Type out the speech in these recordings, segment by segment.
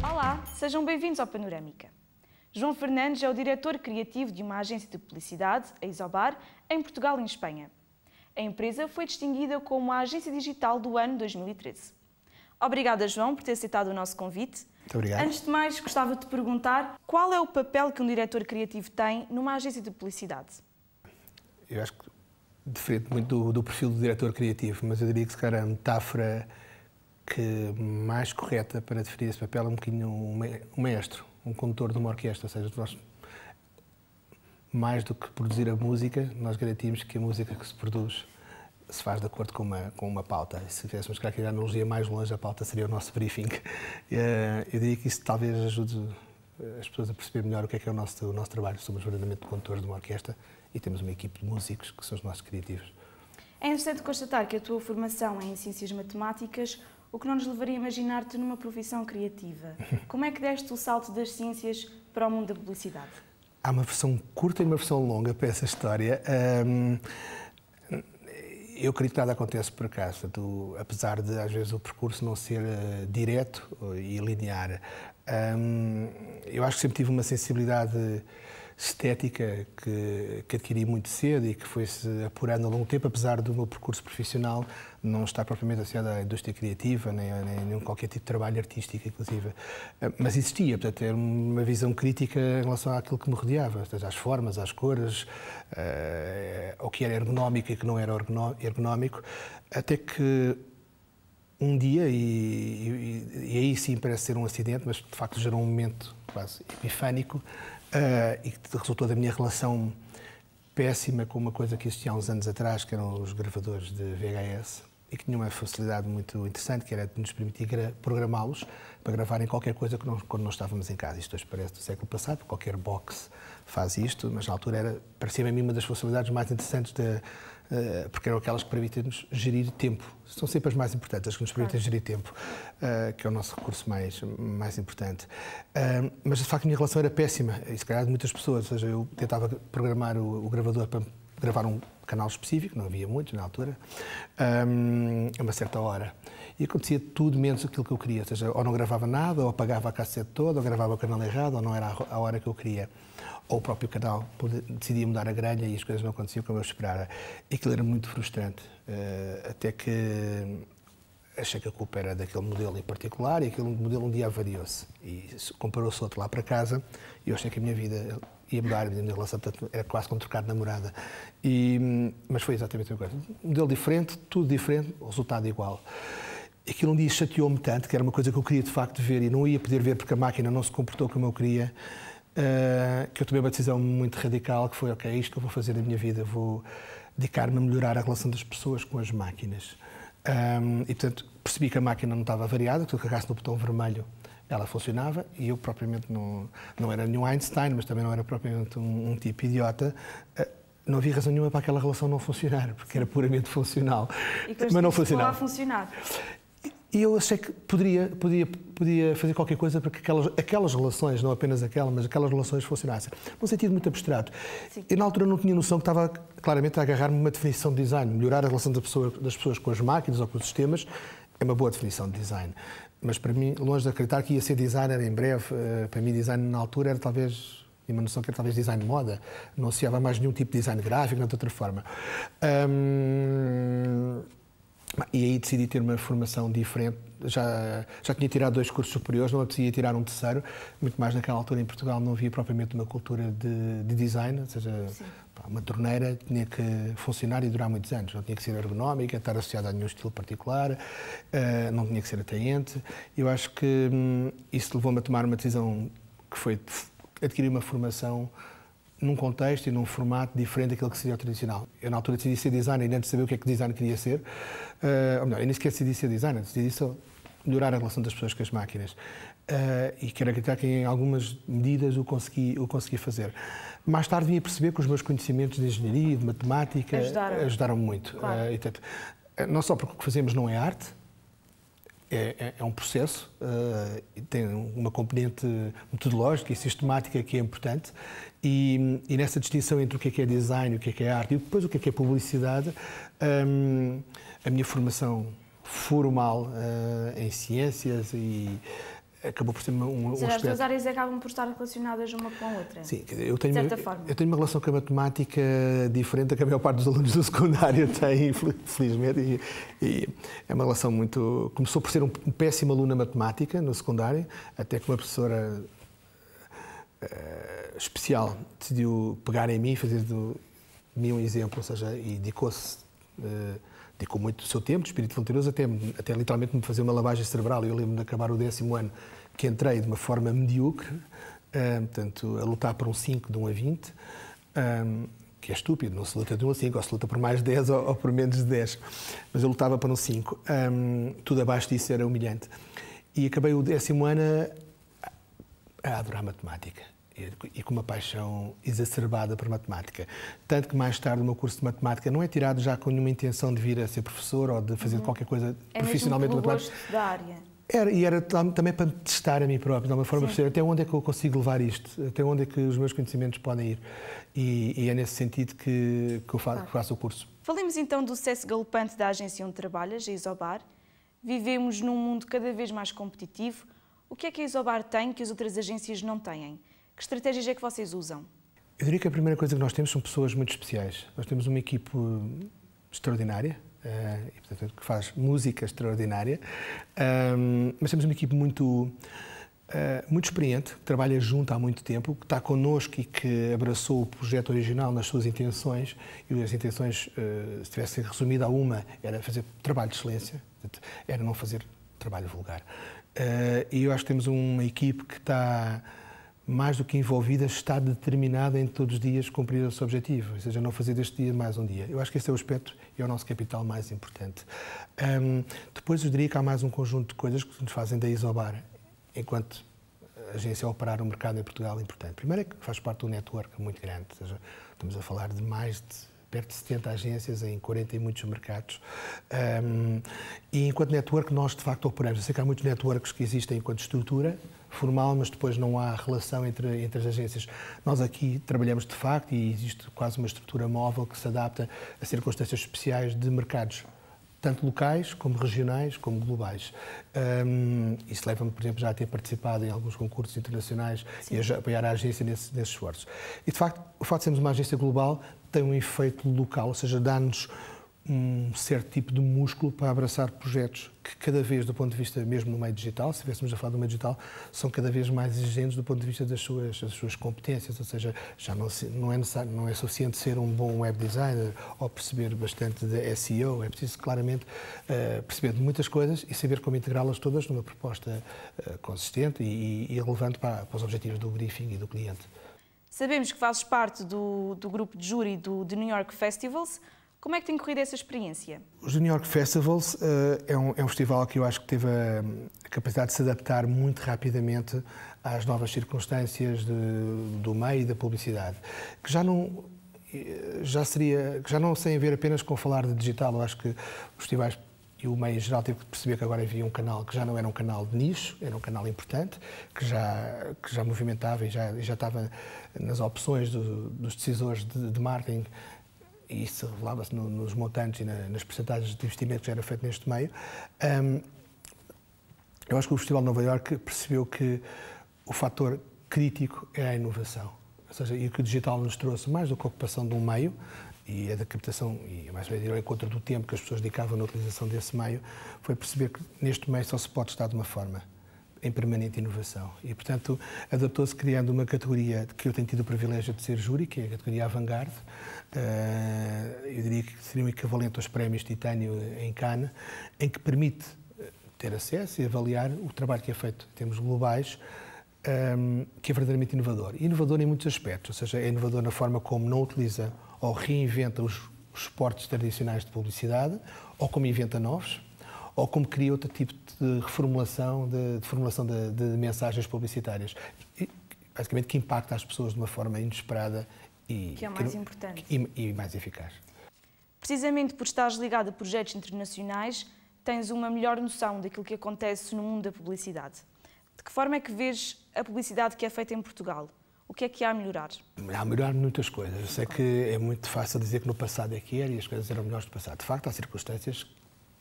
Olá, sejam bem-vindos ao Panorâmica. João Fernandes é o diretor criativo de uma agência de publicidade, a Isobar, em Portugal e em Espanha. A empresa foi distinguida como a agência digital do ano 2013. Obrigada, João, por ter aceitado o nosso convite. Muito obrigado. Antes de mais, gostava de te perguntar qual é o papel que um diretor criativo tem numa agência de publicidade? Eu acho que diferente muito do perfil do diretor criativo, mas eu diria que se calhar a metáfora que mais correta para definir esse papel é um bocadinho um maestro, um condutor de uma orquestra, ou seja, nós, mais do que produzir a música, nós garantimos que a música que se produz se faz de acordo com uma pauta. E se tivéssemos que ir a analogia mais longe, a pauta seria o nosso briefing. Eu diria que isso talvez ajude as pessoas a perceber melhor o que é o nosso trabalho. Somos verdadeiramente condutores de uma orquestra e temos uma equipe de músicos que são os nossos criativos. É interessante constatar que a tua formação é em ciências matemáticas, o que não nos levaria a imaginar-te numa profissão criativa. Como é que deste o salto das ciências para o mundo da publicidade? Há uma versão curta e uma versão longa para essa história. Eu acredito que nada acontece por acaso, apesar de às vezes o percurso não ser direto e linear. Eu acho que sempre tive uma sensibilidade estética que adquiri muito cedo e que foi-se apurando ao longo do tempo, apesar do meu percurso profissional não estar propriamente associado à indústria criativa, nem a qualquer tipo de trabalho artístico, inclusive. Mas existia, portanto, era uma visão crítica em relação àquilo que me rodeava, ou seja, às formas, às cores, ao que era ergonómico e que não era ergonómico, até que um dia, e aí sim parece ser um acidente, mas de facto gerou um momento quase epifânico, e que resultou da minha relação péssima com uma coisa que existia há uns anos atrás, que eram os gravadores de VHS, e que tinha uma facilidade muito interessante, que era de nos permitir programá-los para gravarem qualquer coisa quando não estávamos em casa. Isto hoje parece do século passado, qualquer box faz isto, mas na altura parecia-me a mim uma das facilidades mais interessantes, porque eram aquelas que permitem-nos gerir tempo. São sempre as mais importantes, as que nos permitem gerir tempo, que é o nosso recurso mais importante. Mas, de facto, a minha relação era péssima, e se calhar de muitas pessoas. Ou seja, eu tentava programar o gravador para gravar um canal específico, não havia muitos na altura, a uma certa hora. E acontecia tudo menos aquilo que eu queria. Ou seja, ou não gravava nada, ou apagava a cassete toda, ou gravava o canal errado, ou não era a hora que eu queria. Ou o próprio canal decidia mudar a grelha e as coisas não aconteciam como eu esperava. E aquilo era muito frustrante, até que achei que a culpa era daquele modelo em particular e aquele modelo um dia avariou-se. E comparou-se outro lá para casa e eu achei que a minha vida ia mudar, a minha relação, portanto, era quase como trocar de namorada. Mas foi exatamente a mesma coisa. Um modelo diferente, tudo diferente, o resultado igual. Aquilo um dia chateou-me tanto, que era uma coisa que eu queria de facto ver e não ia poder ver porque a máquina não se comportou como eu queria, que eu tomei uma decisão muito radical, que foi, ok, é isto que eu vou fazer na minha vida, vou dedicar-me a melhorar a relação das pessoas com as máquinas. E, portanto, percebi que a máquina não estava variada, que se eu carregasse no botão vermelho ela funcionava, e eu propriamente não era nenhum Einstein, mas também não era propriamente um tipo idiota. Não havia razão nenhuma para aquela relação não funcionar, porque era puramente funcional. Mas não funcionava. A funcionar. E eu achei que podia fazer qualquer coisa para que aquelas relações, não apenas aquela, mas aquelas relações funcionassem. Num sentido muito abstrato. Sim. Eu, na altura, não tinha noção que estava claramente a agarrar-me uma definição de design. Melhorar a relação das pessoas com as máquinas ou com os sistemas é uma boa definição de design. Mas, para mim, longe de acreditar que ia ser designer em breve, para mim, design na altura era talvez... Tinha uma noção que era talvez design de moda, não associava mais nenhum tipo de design gráfico, não de outra forma. E aí decidi ter uma formação diferente. Já tinha tirado 2 cursos superiores, não apetecia tirar um terceiro. Muito mais naquela altura em Portugal não havia propriamente uma cultura de design, ou seja, uma torneira tinha que funcionar e durar muitos anos. Não tinha que ser ergonómica, estar associada a nenhum estilo particular, não tinha que ser atraente. Eu acho que isso levou-me a tomar uma decisão que foi adquirir uma formação num contexto e num formato diferente daquilo que seria o tradicional. Eu, na altura, decidi ser designer e antes de saber o que é que design queria ser. Ou melhor, eu nem sequer decidi ser designer, decidi só melhorar a relação das pessoas com as máquinas. E quero acreditar que, em algumas medidas, o consegui fazer. Mais tarde, vim a perceber que os meus conhecimentos de engenharia e de matemática ajudaram muito. Claro. E, portanto, não só porque o que fazemos não é arte, é um processo, tem uma componente metodológica e sistemática que é importante, e nessa distinção entre o que é design, o que é arte e depois o que é publicidade, a minha formação formal em ciências acabou por ser um Ou seja, as duas áreas acabam por estar relacionadas uma com a outra. Sim, eu tenho, de certa forma. Eu tenho uma relação com a matemática diferente da que a maior parte dos alunos do secundário tem, felizmente, e é uma relação muito... Começou por ser um péssimo aluno na matemática, no secundário, até que uma professora especial decidiu pegar em mim e fazer de mim um exemplo, ou seja, e dedicou muito o seu tempo, de espírito voluntarioso, até literalmente me fazer uma lavagem cerebral. Eu lembro-me de acabar o 10º ano, que entrei de uma forma medíocre, portanto, a lutar por um 5 de 1 a 20, que é estúpido, não se luta de 1 a 5, ou se luta por mais de 10 ou por menos de 10, mas eu lutava por um 5. Tudo abaixo disso era humilhante. E acabei o 10º ano a adorar matemática. E com uma paixão exacerbada por matemática. Tanto que mais tarde o meu curso de matemática não é tirado já com nenhuma intenção de vir a ser professor ou de fazer qualquer coisa profissionalmente mesmo pelo matemática. gosto da área. Era também para me testar a mim próprio, de uma forma a perceber até onde é que eu consigo levar isto, até onde é que os meus conhecimentos podem ir. E é nesse sentido que eu faço o curso. Falemos então do sucesso galopante da agência onde trabalhas, a Isobar. Vivemos num mundo cada vez mais competitivo. O que é que a Isobar tem que as outras agências não têm? Que estratégias é que vocês usam? Eu diria que a primeira coisa que nós temos são pessoas muito especiais. Nós temos uma equipe extraordinária, e, portanto, que faz música extraordinária, mas temos uma equipe muito experiente, que trabalha junto há muito tempo, que está connosco e que abraçou o projeto original nas suas intenções, e as intenções, se tivesse sido resumida a uma, era fazer trabalho de excelência, era não fazer trabalho vulgar. E eu acho que temos uma equipe que está mais do que envolvida, está determinada em todos os dias cumprir esse objetivo, ou seja, não fazer deste dia mais um dia. Eu acho que esse é o aspecto e é o nosso capital mais importante. Depois eu diria que há mais um conjunto de coisas que nos fazem da Isobar, enquanto agência a operar um mercado em Portugal importante. Primeiro é que faz parte de um network muito grande, ou seja, estamos a falar de perto de 70 agências em 40 e muitos mercados. E enquanto network nós de facto operamos. Eu sei que há muitos networks que existem enquanto estrutura formal, mas depois não há relação entre as agências. Nós aqui trabalhamos de facto e existe quase uma estrutura móvel que se adapta a circunstâncias especiais de mercados, tanto locais, como regionais, como globais. Isso leva-me, por exemplo, já a ter participado em alguns concursos internacionais e a apoiar a agência nesses esforços. E, de facto, o facto de sermos uma agência global tem um efeito local, ou seja, dá-nos um certo tipo de músculo para abraçar projetos que cada vez, do ponto de vista mesmo no meio digital, se estivéssemos a falar do meio digital, são cada vez mais exigentes do ponto de vista das suas competências, ou seja, já não é suficiente ser um bom web designer ou perceber bastante de SEO, é preciso claramente perceber de muitas coisas e saber como integrá-las todas numa proposta consistente e relevante para os objetivos do briefing e do cliente. Sabemos que fazes parte do grupo de júri do New York Festivals. Como é que tem corrido essa experiência? Os New York Festivals é um festival que eu acho que teve a capacidade de se adaptar muito rapidamente às novas circunstâncias do meio e da publicidade, que já não sem ver apenas com falar de digital. Eu acho que os festivais e o meio em geral teve que perceber que agora havia um canal que já não era um canal de nicho, era um canal importante, que já movimentava e já estava nas opções dos decisores de marketing. E isso revelava-se nos montantes e nas percentagens de investimento que já era feito neste meio. Eu acho que o Festival de Nova Iorque percebeu que o fator crítico é a inovação. Ou seja, e o que o digital nos trouxe, mais do que a ocupação de um meio, e a da captação, e mais ou menos ao encontro do tempo que as pessoas dedicavam na utilização desse meio, foi perceber que neste meio só se pode estar de uma forma, em permanente inovação. E, portanto, adaptou-se criando uma categoria que eu tenho tido o privilégio de ser júri, que é a categoria Avant-Garde. Eu diria que seria um equivalente aos prémios Titânio em Cannes, em que permite ter acesso e avaliar o trabalho que é feito em termos globais, que é verdadeiramente inovador. E inovador em muitos aspectos, ou seja, é inovador na forma como não utiliza ou reinventa os suportes tradicionais de publicidade, ou como inventa novos, ou como cria outro tipo de reformulação, de mensagens publicitárias. E, basicamente, que impacta as pessoas de uma forma inesperada e que é mais importante. E mais eficaz. Precisamente por estares ligado a projetos internacionais, tens uma melhor noção daquilo que acontece no mundo da publicidade. De que forma é que vês a publicidade que é feita em Portugal? O que é que há a melhorar? Há a melhorar muitas coisas. Eu sei que é muito fácil dizer que no passado é que era e as coisas eram melhores do passado. De facto, há circunstâncias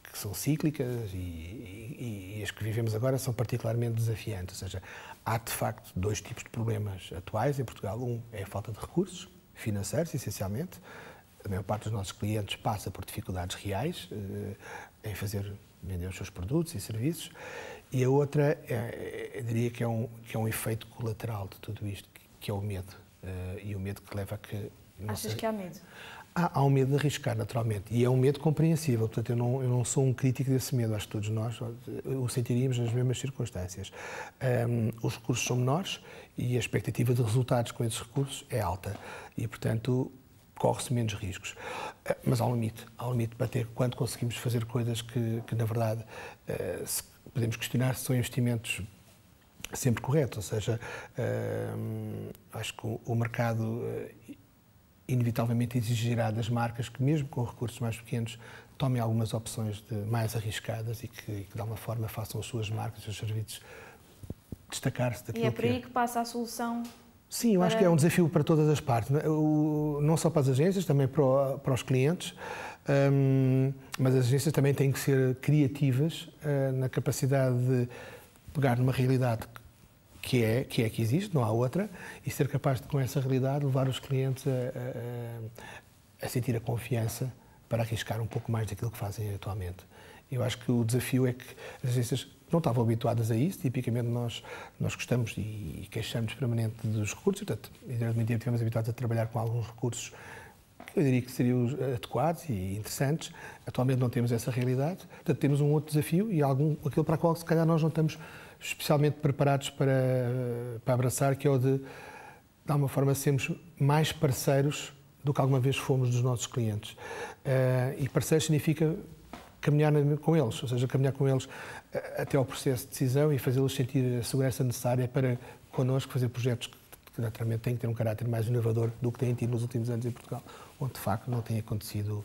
que que são cíclicas e as que vivemos agora são particularmente desafiantes. Ou seja, há de facto dois tipos de problemas atuais em Portugal. Um é a falta de recursos financeiros, essencialmente. A maior parte dos nossos clientes passa por dificuldades reais em vender os seus produtos e serviços. E a outra, eu diria que é um efeito colateral de tudo isto, que é o medo. E o medo que leva a que... Achas que há medo? Há um medo de arriscar, naturalmente, e é um medo compreensível. Portanto, eu não sou um crítico desse medo. Acho que todos nós o sentiríamos nas mesmas circunstâncias. Os recursos são menores e a expectativa de resultados com esses recursos é alta e, portanto, corre-se menos riscos. Mas há um limite para ter quando conseguimos fazer coisas que na verdade, podemos questionar se são investimentos sempre corretos. Ou seja, acho que o mercado inevitavelmente exigirá das marcas que, mesmo com recursos mais pequenos, tomem algumas opções mais arriscadas e que, de alguma forma, façam as suas marcas, os seus serviços destacar-se daquilo que é. E é por aí que passa a solução? Sim, eu acho que é um desafio para todas as partes, não só para as agências, também para os clientes, mas as agências também têm que ser criativas na capacidade de pegar numa realidade que existe, não há outra, e ser capaz de, com essa realidade, levar os clientes a sentir a confiança para arriscar um pouco mais daquilo que fazem atualmente. Eu acho que o desafio é que as agências não estavam habituadas a isso. Tipicamente nós gostamos e queixamos permanente dos recursos, portanto, evidentemente estivemos habituados a trabalhar com alguns recursos que eu diria que seriam adequados e interessantes. Atualmente não temos essa realidade, portanto temos um outro desafio e aquilo para o qual se calhar nós não estamos especialmente preparados para abraçar, que é o de alguma forma, sermos mais parceiros do que alguma vez fomos dos nossos clientes. E parceiros significa caminhar com eles, ou seja, caminhar com eles até ao processo de decisão e fazê-los sentir a segurança necessária para connosco fazer projetos que naturalmente têm que ter um caráter mais inovador do que têm tido nos últimos anos em Portugal, onde de facto não tem acontecido,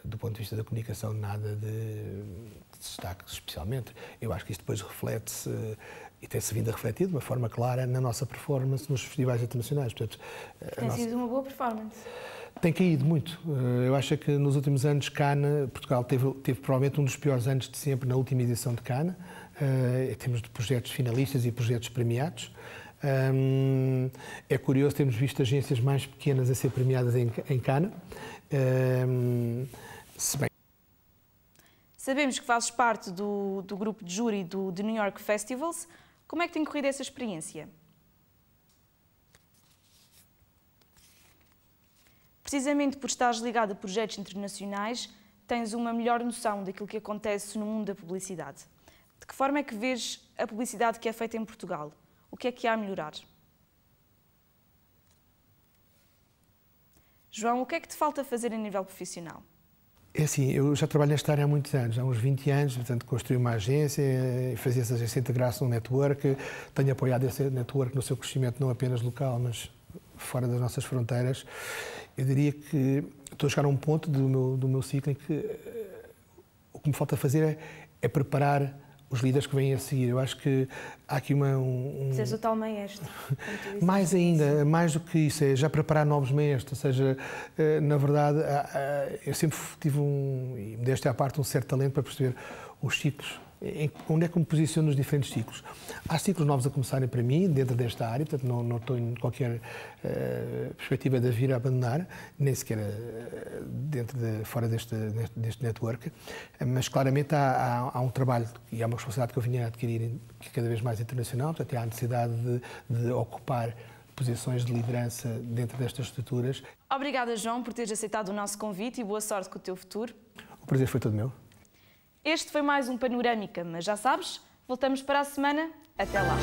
do ponto de vista da comunicação, nada de destaque especialmente. Eu acho que isto depois reflete-se e tem-se vindo a refletir de uma forma clara na nossa performance nos festivais internacionais. Portanto, tem sido uma boa performance. Tem caído muito. Eu acho que nos últimos anos Cannes, Portugal teve provavelmente um dos piores anos de sempre na última edição de Cannes, em termos de projetos finalistas e projetos premiados. É curioso, temos visto agências mais pequenas a ser premiadas em Cannes. Se bem... Sabemos que fazes parte do grupo de júri do New York Festivals. Como é que tem corrido essa experiência? Precisamente por estares ligado a projetos internacionais, tens uma melhor noção daquilo que acontece no mundo da publicidade. De que forma é que vês a publicidade que é feita em Portugal? O que é que há a melhorar? João, o que é que te falta fazer a nível profissional? É assim, eu já trabalho nesta área há muitos anos, há uns 20 anos, portanto, construí uma agência, fazia essa agência integrar-se num network, tenho apoiado esse network no seu crescimento não apenas local, mas fora das nossas fronteiras. Eu diria que estou a chegar a um ponto do meu ciclo em que o que me falta fazer é preparar os líderes que vêm a seguir. Eu acho que há aqui Seres o tal maestro. Mais ainda, mais do que isso, é já preparar novos maestros. Ou seja, na verdade, eu sempre tive e modéstia à parte, um certo talento para perceber os ciclos. Onde é que me posiciono nos diferentes ciclos? Há ciclos novos a começarem para mim, dentro desta área, portanto não estou em qualquer perspectiva de vir a abandonar, nem sequer fora deste network, mas claramente há um trabalho e há uma responsabilidade que eu vinha a adquirir que é cada vez mais internacional, portanto há a necessidade de ocupar posições de liderança dentro destas estruturas. Obrigada, João, por teres aceitado o nosso convite e boa sorte com o teu futuro. O prazer foi todo meu. Este foi mais um Panorâmica, mas já sabes, voltamos para a semana. Até lá!